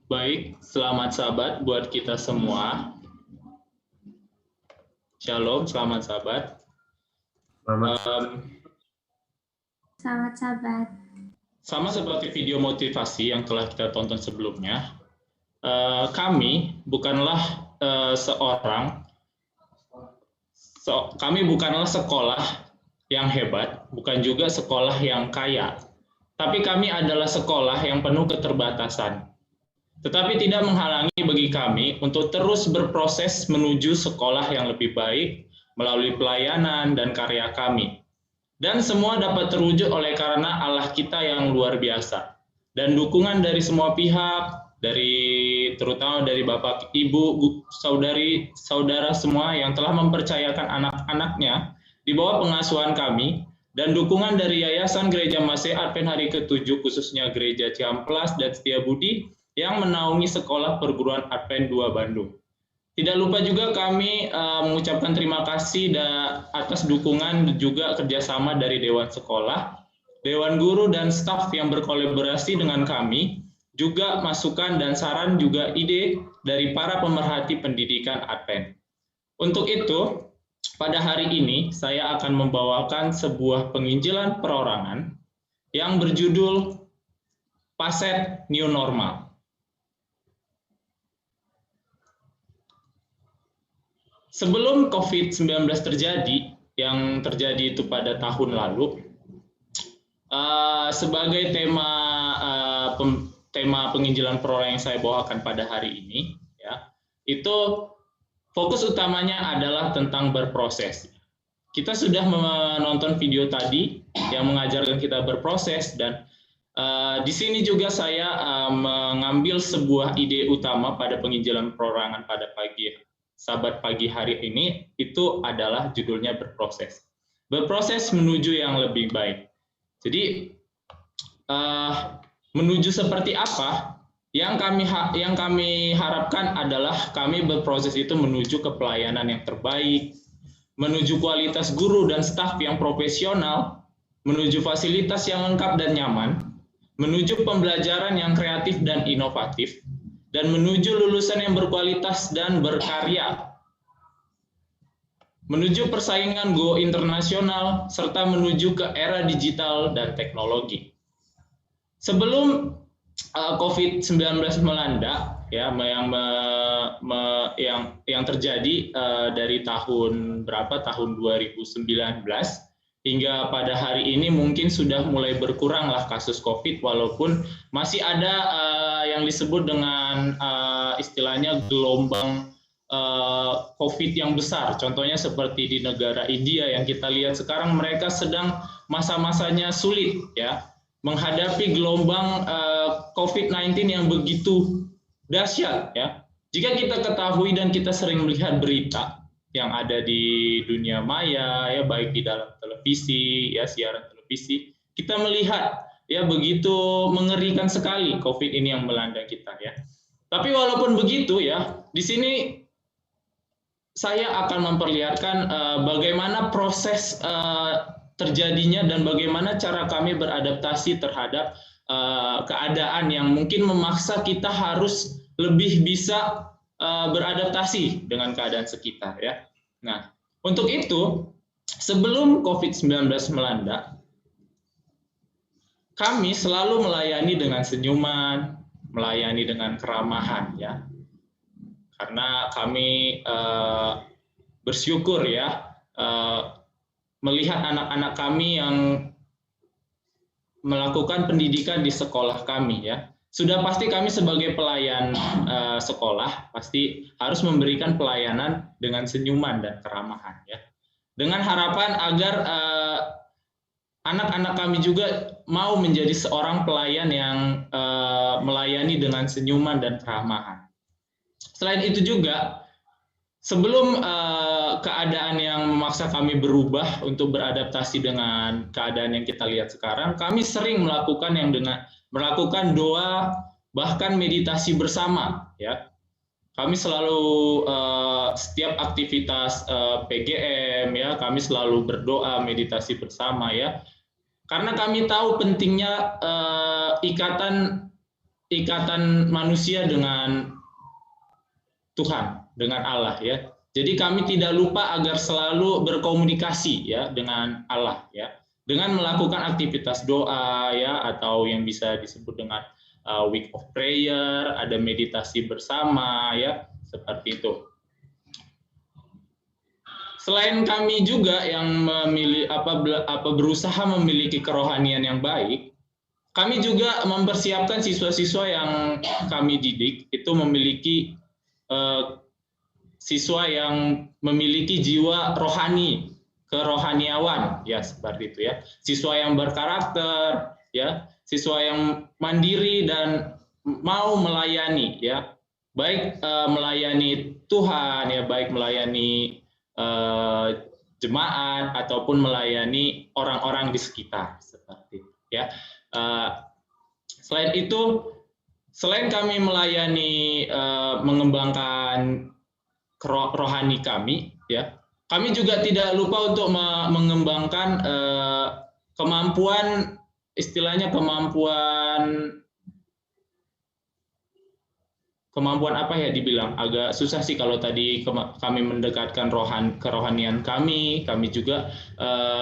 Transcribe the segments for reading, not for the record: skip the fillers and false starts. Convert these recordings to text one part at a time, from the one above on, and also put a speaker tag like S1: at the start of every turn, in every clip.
S1: Baik, selamat sahabat buat kita semua. Shalom, selamat sahabat.
S2: Selamat sahabat.
S1: Sama seperti video motivasi yang telah kita tonton sebelumnya, kami bukanlah sekolah yang hebat, bukan juga sekolah yang kaya, tapi kami adalah sekolah yang penuh keterbatasan. Tetapi tidak menghalangi bagi kami untuk terus berproses menuju sekolah yang lebih baik melalui pelayanan dan karya kami. Dan semua dapat terwujud oleh karena Allah kita yang luar biasa. Dan dukungan dari semua pihak, terutama dari Bapak, Ibu, saudara semua yang telah mempercayakan anak-anaknya di bawah pengasuhan kami, dan dukungan dari Yayasan Gereja Masih Advent Hari ke-7, khususnya Gereja Ciamplas dan Setiabudi, yang menaungi Sekolah Perguruan Advent 2 Bandung. Tidak lupa juga kami mengucapkan terima kasih atas dukungan dan juga kerjasama dari Dewan Sekolah, Dewan Guru, dan staf yang berkolaborasi dengan kami, juga masukan dan saran juga ide dari para pemerhati pendidikan Advent. Untuk itu, pada hari ini saya akan membawakan sebuah penginjilan perorangan yang berjudul Paset New Normal. Sebelum COVID-19 terjadi, yang terjadi itu pada tahun lalu, sebagai tema penginjilan perorangan yang saya bawakan pada hari ini, ya, itu fokus utamanya adalah tentang berproses. Kita sudah menonton video tadi yang mengajarkan kita berproses, dan di sini juga saya mengambil sebuah ide utama pada penginjilan perorangan pada Sabat pagi hari ini, itu adalah judulnya berproses. Berproses menuju yang lebih baik. Jadi menuju seperti apa? Yang kami harapkan adalah kami berproses itu menuju ke pelayanan yang terbaik, menuju kualitas guru dan staf yang profesional, menuju fasilitas yang lengkap dan nyaman, menuju pembelajaran yang kreatif dan inovatif, dan menuju lulusan yang berkualitas dan berkarya, menuju persaingan go internasional, serta menuju ke era digital dan teknologi. Sebelum COVID-19 melanda, ya, yang terjadi dari tahun 2019 hingga pada hari ini mungkin sudah mulai berkuranglah kasus COVID, walaupun masih ada yang disebut dengan istilahnya gelombang COVID yang besar. Contohnya seperti di negara India yang kita lihat sekarang, mereka sedang masa-masanya sulit, ya, menghadapi gelombang COVID-19 yang begitu dahsyat, ya. Jika kita ketahui dan kita sering melihat berita yang ada di dunia maya, ya, baik di dalam televisi, ya, siaran televisi, kita melihat, ya, begitu mengerikan sekali COVID ini yang melanda kita, ya. Tapi walaupun begitu, ya, di sini saya akan memperlihatkan bagaimana proses terjadinya dan bagaimana cara kami beradaptasi terhadap keadaan yang mungkin memaksa kita harus lebih bisa beradaptasi dengan keadaan sekitar, ya. Nah, untuk itu, sebelum COVID-19 melanda, kami selalu melayani dengan senyuman, melayani dengan keramahan, ya. Karena kami bersyukur, ya, melihat anak-anak kami yang melakukan pendidikan di sekolah kami, ya. Sudah pasti kami sebagai pelayan sekolah pasti harus memberikan pelayanan dengan senyuman dan keramahan, ya. Dengan harapan agar anak-anak kami juga mau menjadi seorang pelayan yang melayani dengan senyuman dan keramahan. Selain itu juga, sebelum keadaan yang memaksa kami berubah untuk beradaptasi dengan keadaan yang kita lihat sekarang, kami sering melakukan doa, bahkan meditasi bersama, ya. Kami selalu setiap aktivitas PGM, ya, kami selalu berdoa, meditasi bersama, ya. Karena kami tahu pentingnya ikatan ikatan manusia dengan Tuhan, dengan Allah ya. Jadi kami tidak lupa agar selalu berkomunikasi ya dengan Allah ya, dengan melakukan aktivitas doa ya, atau yang bisa disebut dengan week of prayer, ada meditasi bersama ya, seperti itu. Selain kami juga yang berusaha memiliki kerohanian yang baik, kami juga mempersiapkan siswa-siswa yang kami didik itu memiliki siswa yang memiliki jiwa rohani, kerohaniawan, ya seperti itu ya. Siswa yang berkarakter, ya, siswa yang mandiri dan mau melayani, ya, baik melayani Tuhan, ya, baik melayani jemaat ataupun melayani orang-orang di sekitar, seperti itu, ya. Selain itu, selain kami melayani mengembangkan rohani kami, ya, kami juga tidak lupa untuk mengembangkan kemampuan, istilahnya kemampuan apa ya dibilang, agak susah sih kalau tadi kami mendekatkan kerohanian kami juga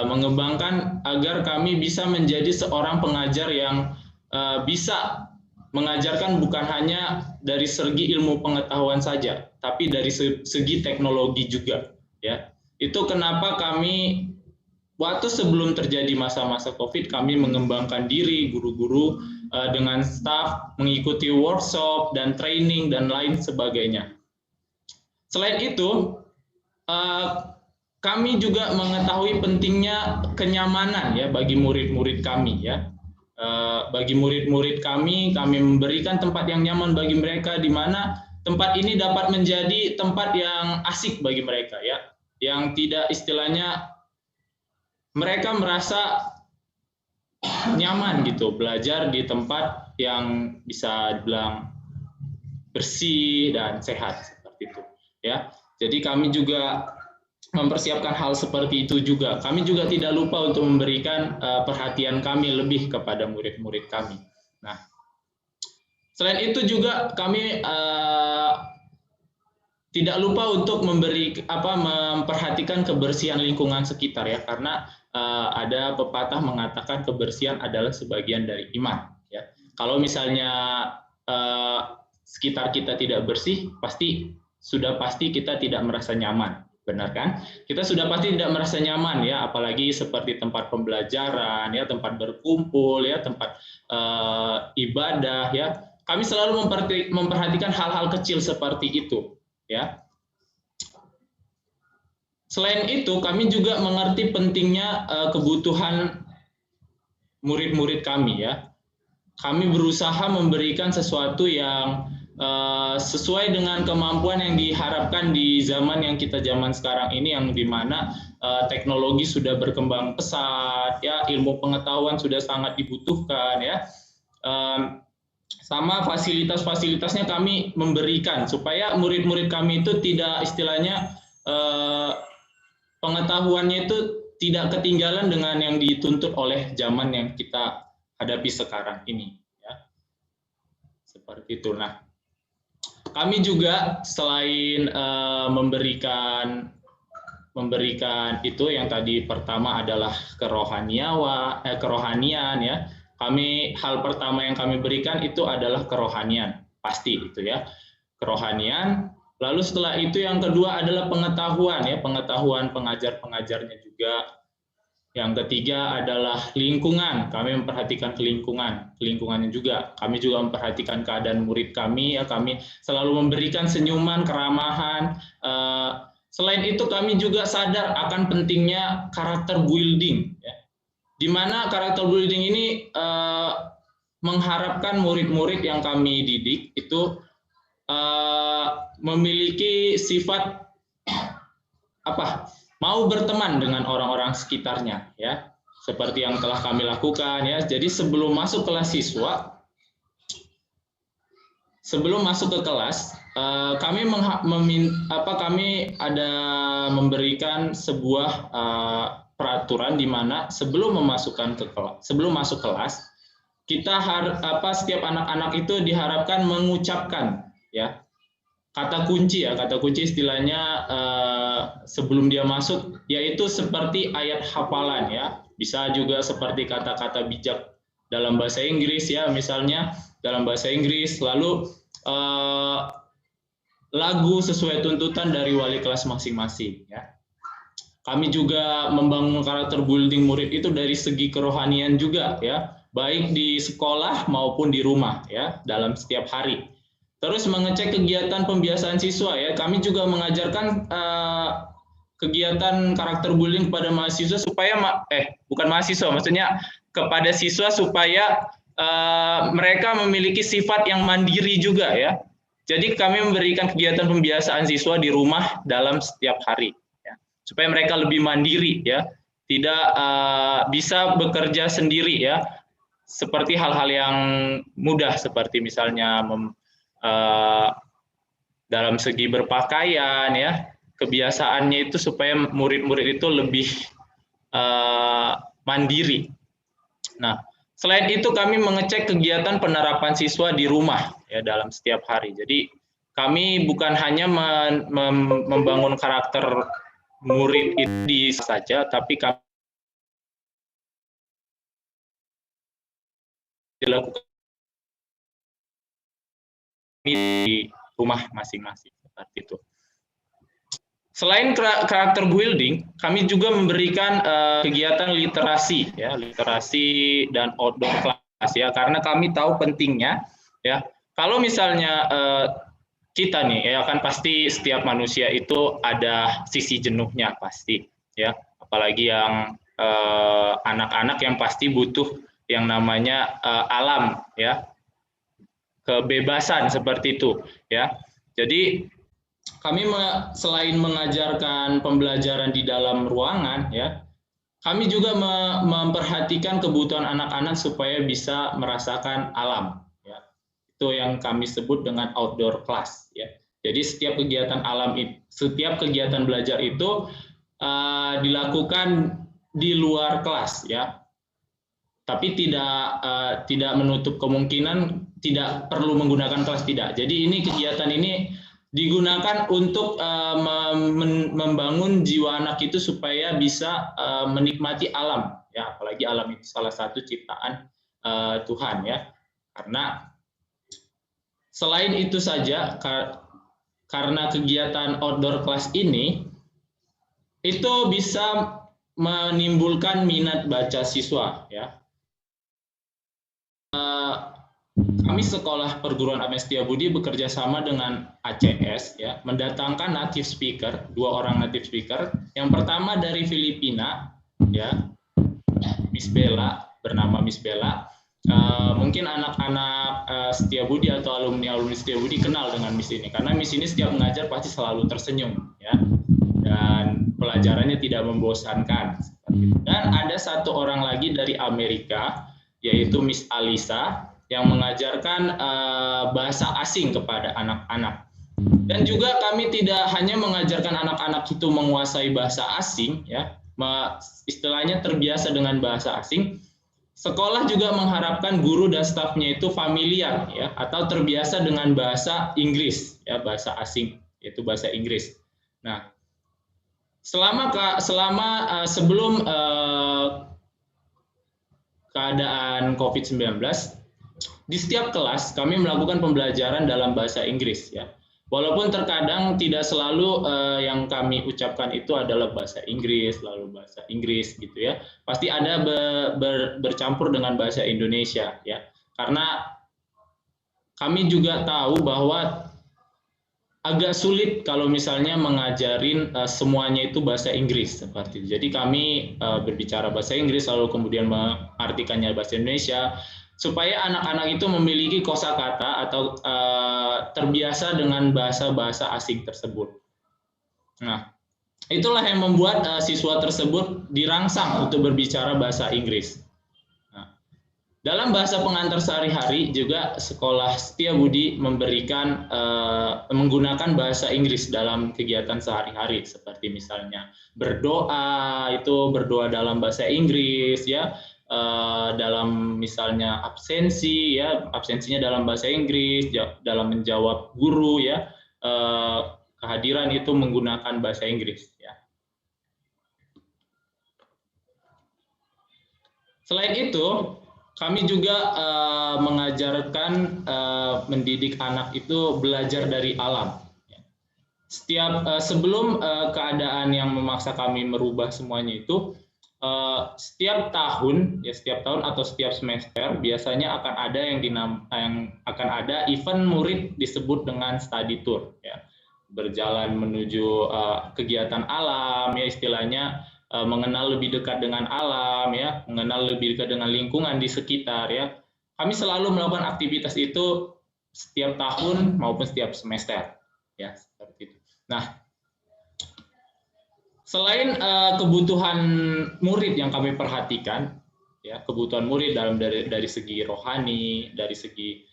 S1: mengembangkan agar kami bisa menjadi seorang pengajar yang bisa mengajarkan bukan hanya dari segi ilmu pengetahuan saja, tapi dari segi teknologi juga, ya. Itu kenapa kami waktu sebelum terjadi masa-masa COVID, kami mengembangkan diri, guru-guru dengan staf, mengikuti workshop dan training dan lain sebagainya. Selain itu, kami juga mengetahui pentingnya kenyamanan ya bagi murid-murid kami ya. Bagi murid-murid kami memberikan tempat yang nyaman bagi mereka, di mana tempat ini dapat menjadi tempat yang asik bagi mereka ya, yang tidak istilahnya mereka merasa nyaman gitu belajar di tempat yang bisa dibilang bersih dan sehat seperti itu ya. Jadi kami juga mempersiapkan hal seperti itu juga. Kami juga tidak lupa untuk memberikan perhatian kami lebih kepada murid-murid kami. Nah, selain itu juga kami tidak lupa untuk memperhatikan kebersihan lingkungan sekitar ya, karena ada pepatah mengatakan kebersihan adalah sebagian dari iman. Ya, kalau misalnya sekitar kita tidak bersih, pasti kita tidak merasa nyaman. Benar kan? Kita sudah pasti tidak merasa nyaman ya, apalagi seperti tempat pembelajaran ya, tempat berkumpul ya, tempat ibadah ya. Kami selalu memperhatikan hal-hal kecil seperti itu ya. Selain itu, kami juga mengerti pentingnya kebutuhan murid-murid kami ya. Kami berusaha memberikan sesuatu yang sesuai dengan kemampuan yang diharapkan di zaman yang zaman sekarang ini, yang dimana teknologi sudah berkembang pesat ya, ilmu pengetahuan sudah sangat dibutuhkan ya, sama fasilitas-fasilitasnya kami memberikan supaya murid-murid kami itu tidak istilahnya pengetahuannya itu tidak ketinggalan dengan yang dituntut oleh zaman yang kita hadapi sekarang ini ya, seperti itu. Nah, kami juga selain memberikan itu yang tadi pertama adalah kerohanian ya. Hal pertama yang kami berikan itu adalah kerohanian, pasti itu ya. Kerohanian, lalu setelah itu yang kedua adalah pengetahuan ya, pengetahuan pengajar-pengajarnya juga. Yang ketiga adalah lingkungan, kami memperhatikan lingkungannya juga. Kami juga memperhatikan keadaan murid kami, ya, kami selalu memberikan senyuman, keramahan. Selain itu kami juga sadar akan pentingnya karakter building, ya, di mana karakter building ini mengharapkan murid-murid yang kami didik itu memiliki sifat mau berteman dengan orang-orang sekitarnya ya, seperti yang telah kami lakukan ya. Jadi sebelum masuk ke kelas kami ada memberikan sebuah peraturan di mana sebelum masuk kelas setiap anak-anak itu diharapkan mengucapkan ya kata kunci istilahnya sebelum dia masuk, yaitu seperti ayat hafalan ya, bisa juga seperti kata-kata bijak dalam bahasa Inggris ya, misalnya dalam bahasa Inggris, lalu lagu sesuai tuntutan dari wali kelas masing-masing ya. Kami juga membangun karakter building murid itu dari segi kerohanian juga ya, baik di sekolah maupun di rumah ya, dalam setiap hari. Terus mengecek kegiatan pembiasaan siswa ya, kami juga mengajarkan kegiatan karakter building kepada mahasiswa supaya bukan mahasiswa, maksudnya kepada siswa supaya mereka memiliki sifat yang mandiri juga ya. Jadi kami memberikan kegiatan pembiasaan siswa di rumah dalam setiap hari ya, supaya mereka lebih mandiri ya, tidak bisa bekerja sendiri ya, seperti hal-hal yang mudah seperti misalnya dalam segi berpakaian ya, kebiasaannya itu supaya murid-murid itu lebih mandiri. Nah, selain itu kami mengecek kegiatan penerapan siswa di rumah ya dalam setiap hari. Jadi kami bukan hanya membangun karakter murid itu saja, tapi kami dilakukan di rumah masing-masing seperti itu. Selain karakter building, kami juga memberikan kegiatan literasi ya, literasi dan outdoor class ya, karena kami tahu pentingnya ya. Kalau misalnya kita nih ya, kan pasti setiap manusia itu ada sisi jenuhnya pasti ya, apalagi yang anak-anak yang pasti butuh yang namanya alam ya, kebebasan seperti itu ya. Jadi kami selain mengajarkan pembelajaran di dalam ruangan ya, kami juga memperhatikan kebutuhan anak-anak supaya bisa merasakan alam ya. Itu yang kami sebut dengan outdoor class ya. Jadi setiap kegiatan setiap kegiatan belajar itu dilakukan di luar kelas ya. Tapi tidak menutup kemungkinan tidak perlu menggunakan kelas, tidak. Jadi kegiatan ini digunakan untuk membangun jiwa anak itu supaya bisa menikmati alam ya, apalagi alam itu salah satu ciptaan Tuhan ya. Karena selain itu saja, karena kegiatan outdoor class ini itu bisa menimbulkan minat baca siswa ya. Kami sekolah perguruan Agnes Setiabudi bekerja sama dengan ACS ya, mendatangkan native speaker, 2 orang native speaker. Yang pertama dari Filipina ya, Miss Bella, bernama Miss Bella. Mungkin anak-anak Setiabudi atau alumni Setiabudi kenal dengan Miss ini, karena Miss ini setiap mengajar pasti selalu tersenyum ya, dan pelajarannya tidak membosankan. Dan ada 1 orang lagi dari Amerika, yaitu Miss Alisa, yang mengajarkan bahasa asing kepada anak-anak. Dan juga kami tidak hanya mengajarkan anak-anak itu menguasai bahasa asing ya, istilahnya terbiasa dengan bahasa asing. Sekolah juga mengharapkan guru dan stafnya itu familiar ya, atau terbiasa dengan bahasa Inggris ya, bahasa asing, yaitu bahasa Inggris. Nah, sebelum keadaan COVID-19, di setiap kelas kami melakukan pembelajaran dalam bahasa Inggris ya. Walaupun terkadang tidak selalu yang kami ucapkan itu adalah bahasa Inggris, lalu bahasa Inggris gitu ya. Pasti ada bercampur dengan bahasa Indonesia ya. Karena kami juga tahu bahwa agak sulit kalau misalnya mengajarin semuanya itu bahasa Inggris seperti itu. Jadi kami berbicara bahasa Inggris lalu kemudian mengartikannya bahasa Indonesia, supaya anak-anak itu memiliki kosakata atau terbiasa dengan bahasa-bahasa asing tersebut. Nah, itulah yang membuat siswa tersebut dirangsang untuk berbicara bahasa Inggris. Nah, dalam bahasa pengantar sehari-hari juga sekolah Setiabudi memberikan menggunakan bahasa Inggris dalam kegiatan sehari-hari, seperti misalnya berdoa, itu berdoa dalam bahasa Inggris ya. dalam misalnya absensi, ya absensinya dalam bahasa Inggris, dalam menjawab guru, ya kehadiran itu menggunakan bahasa Inggris. Ya. Selain itu, kami juga mengajarkan mendidik anak itu belajar dari alam. Sebelum keadaan yang memaksa kami merubah semuanya itu, setiap tahun atau setiap semester biasanya akan ada yang akan ada event murid disebut dengan study tour, ya. Berjalan menuju kegiatan alam, ya istilahnya mengenal lebih dekat dengan alam, ya, mengenal lebih dekat dengan lingkungan di sekitar, ya. Kami selalu melakukan aktivitas itu setiap tahun maupun setiap semester, ya, seperti itu. Nah, selain kebutuhan murid yang kami perhatikan, ya, kebutuhan murid dari segi rohani, dari segi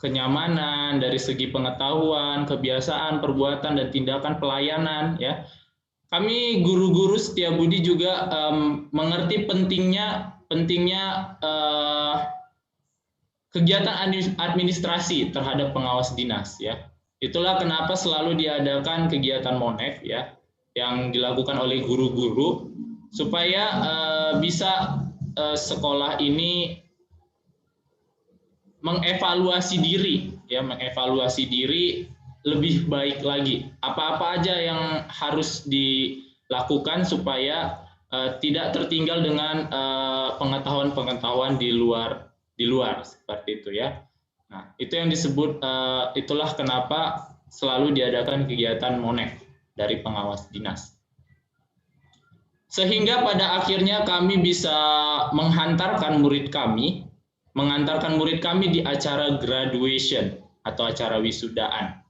S1: kenyamanan, dari segi pengetahuan, kebiasaan, perbuatan, dan tindakan pelayanan, ya. Kami guru-guru Setiabudi juga mengerti pentingnya kegiatan administrasi terhadap pengawas dinas, ya. Itulah kenapa selalu diadakan kegiatan MONEF, ya, yang dilakukan oleh guru-guru supaya bisa sekolah ini mengevaluasi diri, ya, mengevaluasi diri lebih baik lagi. Apa-apa aja yang harus dilakukan supaya tidak tertinggal dengan pengetahuan-pengetahuan di luar seperti itu, ya. Nah, itu yang disebut, itulah kenapa selalu diadakan kegiatan MONEF dari pengawas dinas. Sehingga pada akhirnya kami bisa mengantarkan murid kami di acara graduation atau acara wisudaan.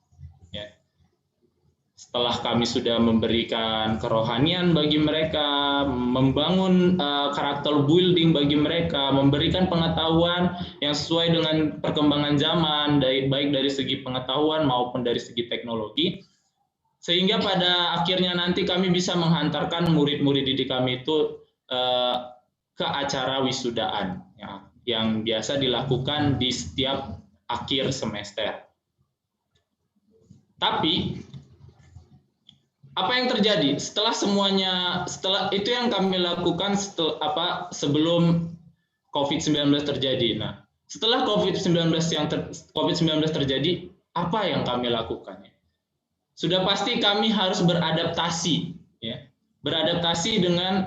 S1: Setelah kami sudah memberikan kerohanian bagi mereka, membangun karakter building bagi mereka, memberikan pengetahuan yang sesuai dengan perkembangan zaman, baik dari segi pengetahuan maupun dari segi teknologi, sehingga pada akhirnya nanti kami bisa menghantarkan murid-murid didik kami itu ke acara wisudaan, ya, yang biasa dilakukan di setiap akhir semester. Tapi apa yang terjadi setelah itu yang kami lakukan sebelum COVID-19 terjadi. Nah, setelah COVID-19 terjadi, apa yang kami lakukan? Sudah pasti kami harus beradaptasi, ya, beradaptasi dengan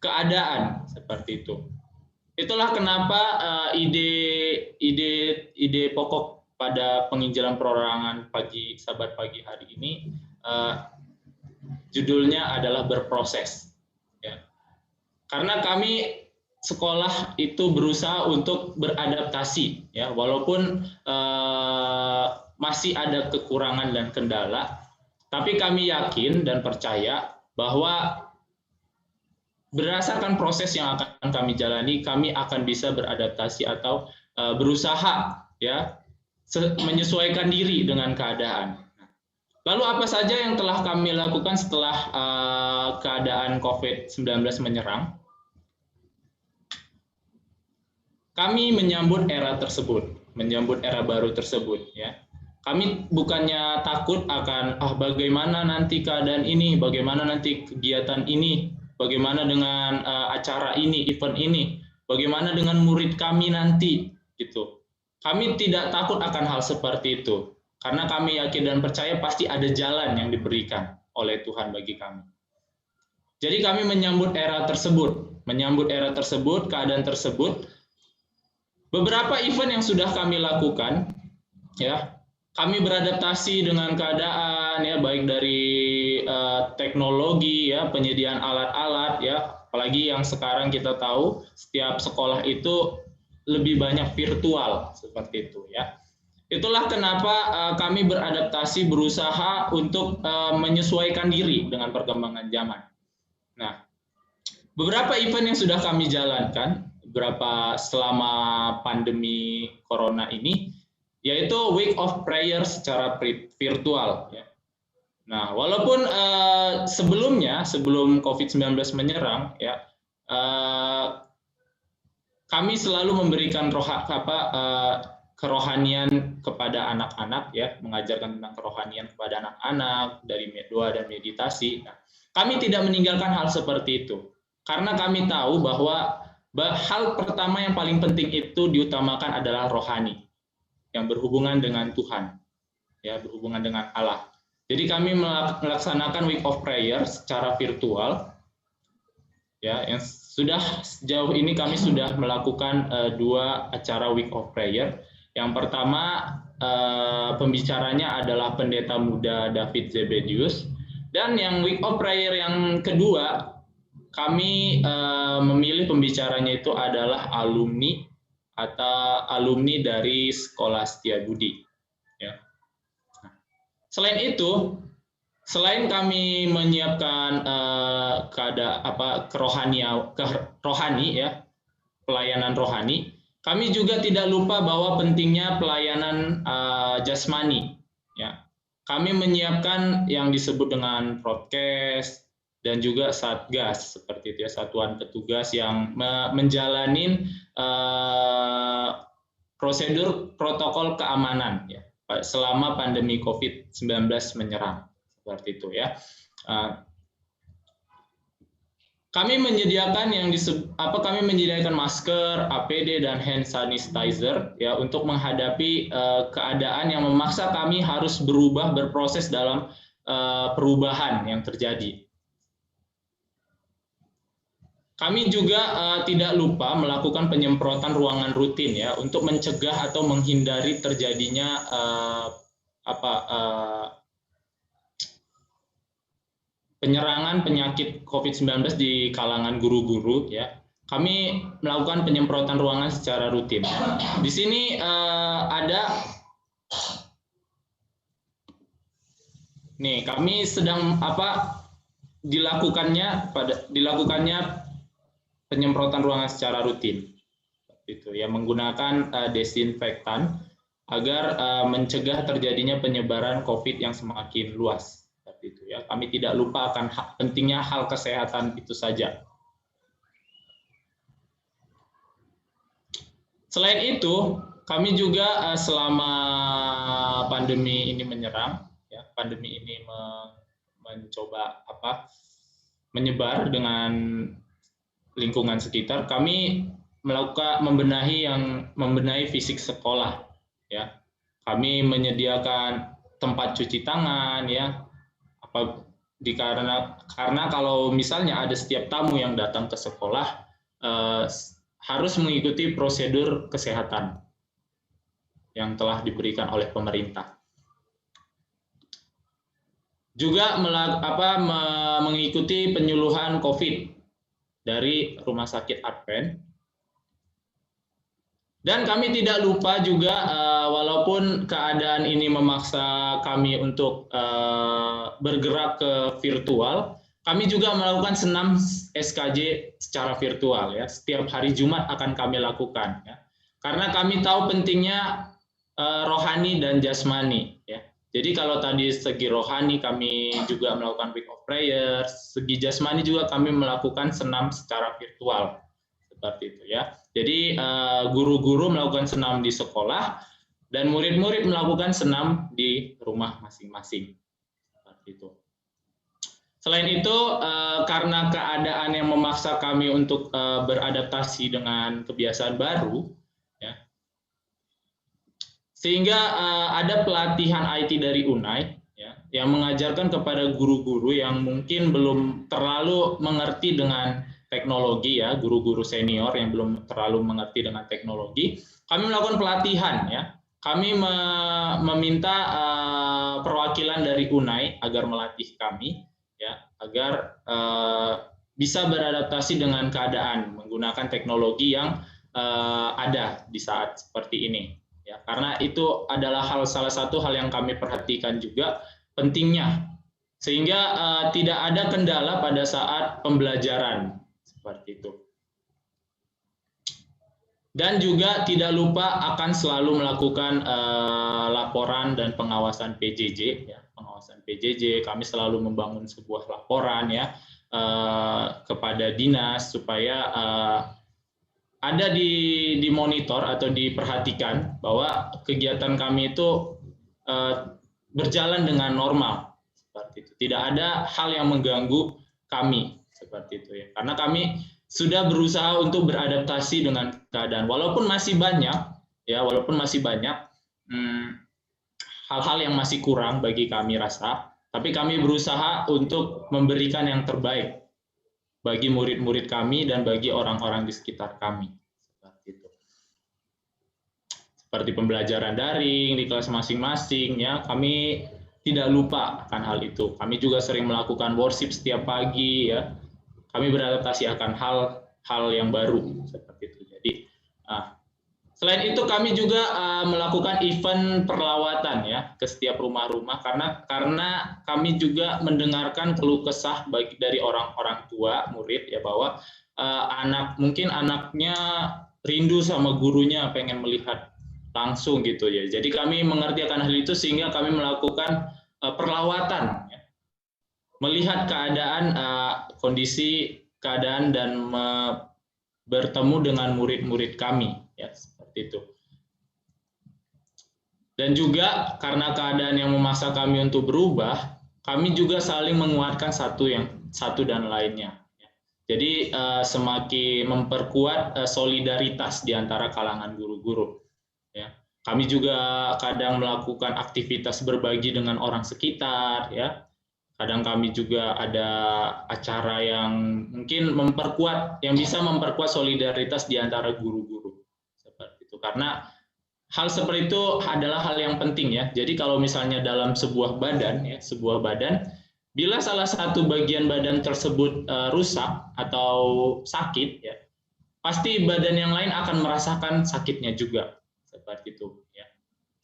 S1: keadaan seperti itu. Itulah kenapa ide pokok pada penginjilan perorangan Sabat pagi hari ini judulnya adalah berproses, ya. Karena kami sekolah itu berusaha untuk beradaptasi, ya, walaupun masih ada kekurangan dan kendala, tapi kami yakin dan percaya bahwa berdasarkan proses yang akan kami jalani, kami akan bisa beradaptasi atau berusaha, ya, menyesuaikan diri dengan keadaan. Lalu apa saja yang telah kami lakukan setelah keadaan COVID-19 menyerang? Kami menyambut era tersebut, menyambut era baru tersebut, ya. Kami bukannya takut akan bagaimana nanti keadaan ini, bagaimana nanti kegiatan ini, bagaimana dengan acara ini, event ini, bagaimana dengan murid kami nanti, gitu. Kami tidak takut akan hal seperti itu. Karena kami yakin dan percaya pasti ada jalan yang diberikan oleh Tuhan bagi kami. Jadi kami menyambut era tersebut, keadaan tersebut. Beberapa event yang sudah kami lakukan, ya, kami beradaptasi dengan keadaan, ya, baik dari teknologi, ya, penyediaan alat-alat, ya, apalagi yang sekarang kita tahu setiap sekolah itu lebih banyak virtual seperti itu, ya. Itulah kenapa kami beradaptasi, berusaha untuk menyesuaikan diri dengan perkembangan zaman. Nah, beberapa event yang sudah kami jalankan selama pandemi corona ini, yaitu Week of Prayer secara virtual, ya. Nah, walaupun sebelum COVID-19 menyerang, ya, kami selalu memberikan kerohanian kepada anak-anak, ya, mengajarkan tentang kerohanian kepada anak-anak dari doa dan meditasi. Nah, kami tidak meninggalkan hal seperti itu karena kami tahu bahwa hal pertama yang paling penting itu diutamakan adalah rohani yang berhubungan dengan Tuhan, ya, berhubungan dengan Allah. Jadi kami melaksanakan Week of Prayer secara virtual, ya, yang sudah sejauh ini kami sudah melakukan 2 acara Week of Prayer. Yang pertama pembicaranya adalah Pendeta Muda David Zebedius, dan yang Week of Prayer yang kedua kami memilih pembicaranya itu adalah alumni dari Sekolah Setiabudi. Ya. Selain itu, selain kami menyiapkan rohani, ya, pelayanan rohani, kami juga tidak lupa bahwa pentingnya pelayanan jasmani. Ya. Kami menyiapkan yang disebut dengan broadcast dan juga satgas, seperti itu, ya, satuan petugas yang menjalani prosedur protokol keamanan, ya, selama pandemi COVID-19 menyerang, seperti itu, ya. Kami menyediakan kami menyediakan masker, APD dan hand sanitizer, ya, untuk menghadapi keadaan yang memaksa kami harus berproses dalam perubahan yang terjadi. Kami juga tidak lupa melakukan penyemprotan ruangan rutin, ya, untuk mencegah atau menghindari terjadinya penyerangan penyakit COVID-19 di kalangan guru-guru, ya. Kami melakukan penyemprotan ruangan secara rutin. Di sini kami sedang dilakukannya penyemprotan ruangan secara rutin, itu, ya, menggunakan desinfektan agar mencegah terjadinya penyebaran COVID yang semakin luas, seperti itu, ya. Kami tidak lupa akan pentingnya hal kesehatan itu saja. Selain itu, kami juga selama pandemi ini menyerang, ya, pandemi ini mencoba menyebar dengan lingkungan sekitar, kami melakukan membenahi fisik sekolah, ya. Kami menyediakan tempat cuci tangan, ya, karena kalau misalnya ada setiap tamu yang datang ke sekolah harus mengikuti prosedur kesehatan yang telah diberikan oleh pemerintah. Juga mengikuti penyuluhan COVID dari Rumah Sakit Advent. Dan kami tidak lupa juga, walaupun keadaan ini memaksa kami untuk bergerak ke virtual, kami juga melakukan senam SKJ secara virtual, ya. Setiap hari Jumat akan kami lakukan, ya. Karena kami tahu pentingnya rohani dan jasmani, ya. Jadi kalau tadi segi rohani kami juga melakukan Week of Prayer, segi jasmani juga kami melakukan senam secara virtual, seperti itu, ya. Jadi guru-guru melakukan senam di sekolah dan murid-murid melakukan senam di rumah masing-masing, seperti itu. Selain itu, karena keadaan yang memaksa kami untuk beradaptasi dengan kebiasaan baru, ya, sehingga ada pelatihan IT dari UNAI, ya, yang mengajarkan kepada guru-guru yang mungkin belum terlalu mengerti dengan teknologi, ya, guru-guru senior yang belum terlalu mengerti dengan teknologi. Kami melakukan pelatihan, ya. Kami meminta perwakilan dari UNAI agar melatih kami, ya, agar bisa beradaptasi dengan keadaan menggunakan teknologi yang ada di saat seperti ini. Ya, karena itu adalah salah satu hal yang kami perhatikan juga pentingnya, sehingga tidak ada kendala pada saat pembelajaran, seperti itu. Dan juga tidak lupa akan selalu melakukan laporan dan pengawasan PJJ, ya, pengawasan PJJ. Kami selalu membangun sebuah laporan, ya, kepada dinas supaya ada di monitor atau diperhatikan bahwa kegiatan kami itu berjalan dengan normal seperti itu. Tidak ada hal yang mengganggu kami seperti itu ya. Karena kami sudah berusaha untuk beradaptasi dengan keadaan. Walaupun masih banyak hal-hal yang masih kurang bagi kami rasa, tapi kami berusaha untuk memberikan yang terbaik bagi murid-murid kami dan bagi orang-orang di sekitar kami. Seperti itu. Seperti pembelajaran daring di kelas masing-masing ya, kami tidak lupa akan hal itu. Kami juga sering melakukan worship setiap pagi ya. Kami beradaptasi akan hal yang baru seperti itu. Jadi selain itu kami juga melakukan event perlawatan ya ke setiap rumah-rumah karena kami juga mendengarkan keluh kesah dari orang-orang tua murid ya bahwa mungkin anaknya rindu sama gurunya, pengen melihat langsung gitu ya. Jadi kami mengerti akan hal itu sehingga kami melakukan perlawatan ya. Melihat keadaan kondisi keadaan dan bertemu dengan murid-murid kami ya seperti itu. Dan juga karena keadaan yang memaksa kami untuk berubah, kami juga saling menguatkan satu dan lainnya. Jadi semakin memperkuat solidaritas di antara kalangan guru-guru. Ya. Kami juga kadang melakukan aktivitas berbagi dengan orang sekitar, ya. Kadang kami juga ada acara yang mungkin yang bisa memperkuat solidaritas di antara guru-guru. Seperti itu. Karena hal seperti itu adalah hal yang penting ya. Jadi kalau misalnya dalam sebuah badan, bila salah satu bagian badan tersebut rusak atau sakit, ya, pasti badan yang lain akan merasakan sakitnya juga. Seperti itu. Ya.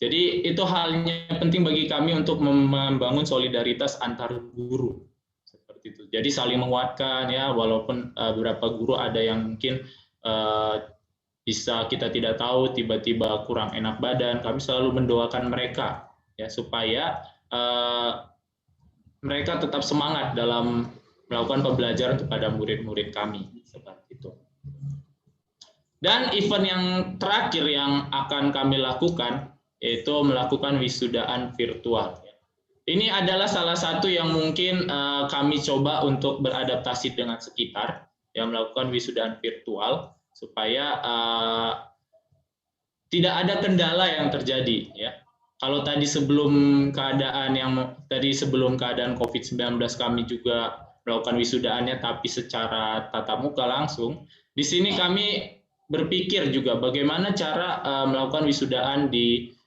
S1: Jadi itu halnya penting bagi kami untuk membangun solidaritas antar guru seperti itu. Jadi saling menguatkan ya, walaupun beberapa guru ada yang mungkin bisa kita tidak tahu tiba-tiba kurang enak badan, kami selalu mendoakan mereka ya supaya mereka tetap semangat dalam melakukan pembelajaran kepada murid-murid kami seperti itu. Dan event yang terakhir yang akan kami lakukan yaitu melakukan wisudaan virtual. Ini adalah salah satu yang mungkin kami coba untuk beradaptasi dengan sekitar, yang melakukan wisudaan virtual supaya tidak ada kendala yang terjadi. Ya. Kalau tadi sebelum keadaan COVID-19 kami juga melakukan wisudaannya, tapi secara tatap muka langsung. Di sini kami berpikir juga bagaimana cara melakukan wisudaan di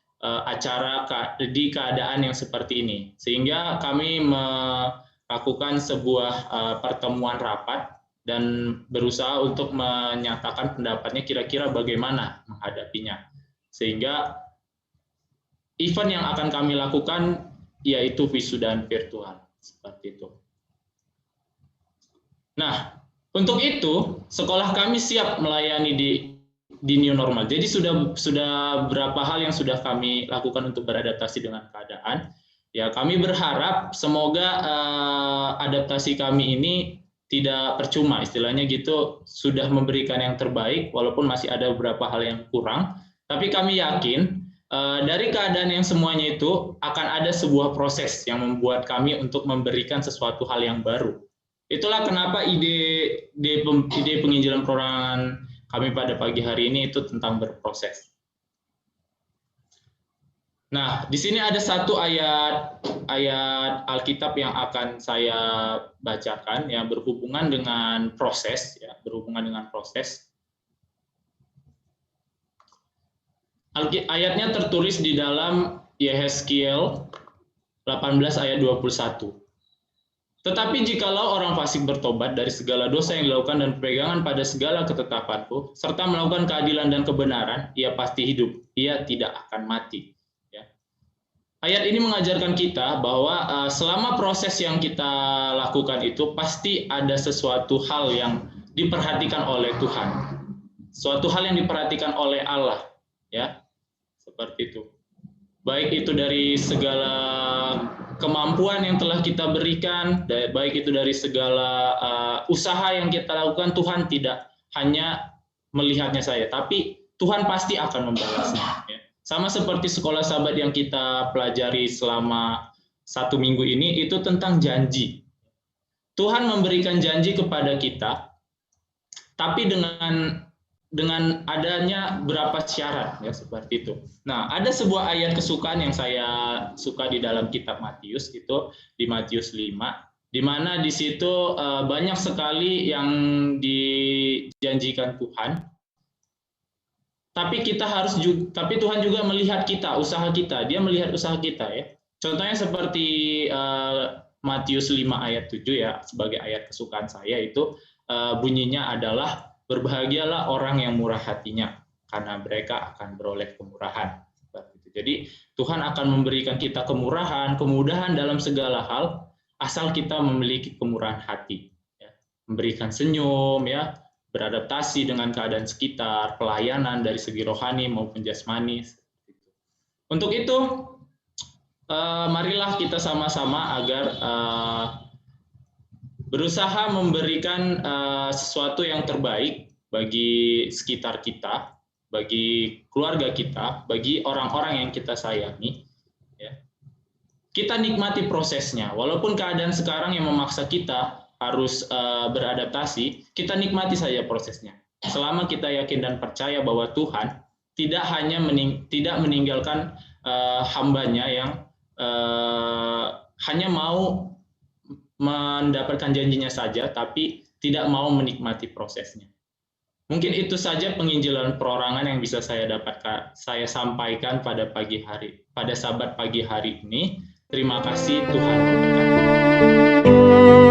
S1: di keadaan yang seperti ini, sehingga kami melakukan sebuah pertemuan rapat dan berusaha untuk menyatakan pendapatnya kira-kira bagaimana menghadapinya, sehingga event yang akan kami lakukan yaitu wisudaan virtual seperti itu. Nah, untuk itu sekolah kami siap melayani di new normal. Jadi sudah berapa hal yang sudah kami lakukan untuk beradaptasi dengan keadaan. Ya, kami berharap semoga adaptasi kami ini tidak percuma, istilahnya gitu, sudah memberikan yang terbaik walaupun masih ada beberapa hal yang kurang. Tapi kami yakin dari keadaan yang semuanya itu akan ada sebuah proses yang membuat kami untuk memberikan sesuatu hal yang baru. Itulah kenapa ide penginjilan perorangan kami pada pagi hari ini itu tentang berproses. Nah, di sini ada satu ayat Alkitab yang akan saya bacakan yang berhubungan dengan proses, ya, Ayatnya tertulis di dalam Yehezkiel 18 ayat 21. Tetapi jikalau orang fasik bertobat dari segala dosa yang dilakukan dan berpegangan pada segala ketetapanku, serta melakukan keadilan dan kebenaran, ia pasti hidup, ia tidak akan mati. Ya. Ayat ini mengajarkan kita bahwa selama proses yang kita lakukan itu, pasti ada sesuatu hal yang diperhatikan oleh Tuhan. Suatu hal yang diperhatikan oleh Allah. Ya, seperti itu. Baik itu dari segala kemampuan yang telah kita berikan, baik itu dari segala usaha yang kita lakukan, Tuhan tidak hanya melihatnya saja, tapi Tuhan pasti akan membalasnya. Ya. Sama seperti sekolah sahabat yang kita pelajari selama 1 minggu ini, itu tentang janji. Tuhan memberikan janji kepada kita, tapi dengan adanya berapa syarat, ya, seperti itu. Nah, ada sebuah ayat kesukaan yang saya suka di dalam kitab Matius, itu di Matius 5, di mana di situ banyak sekali yang dijanjikan Tuhan. Tapi tapi Tuhan juga melihat kita, usaha kita. Dia melihat usaha kita, ya. Contohnya seperti Matius 5 ayat 7, ya, sebagai ayat kesukaan saya itu bunyinya adalah, berbahagialah orang yang murah hatinya, karena mereka akan beroleh kemurahan. Jadi Tuhan akan memberikan kita kemurahan, kemudahan dalam segala hal, asal kita memiliki kemurahan hati. Ya. Memberikan senyum, ya, beradaptasi dengan keadaan sekitar, pelayanan dari segi rohani maupun jasmani. Untuk itu, marilah kita sama-sama agar berusaha memberikan sesuatu yang terbaik bagi sekitar kita, bagi keluarga kita, bagi orang-orang yang kita sayangi. Ya. Kita nikmati prosesnya, walaupun keadaan sekarang yang memaksa kita harus beradaptasi, kita nikmati saja prosesnya. Selama kita yakin dan percaya bahwa Tuhan tidak hanya tidak meninggalkan hambanya yang hanya mau mendapatkan janjinya saja, tapi tidak mau menikmati prosesnya. Mungkin itu saja penginjilan perorangan yang bisa saya sampaikan pada sahabat pagi hari ini. Terima kasih, Tuhan memberkati.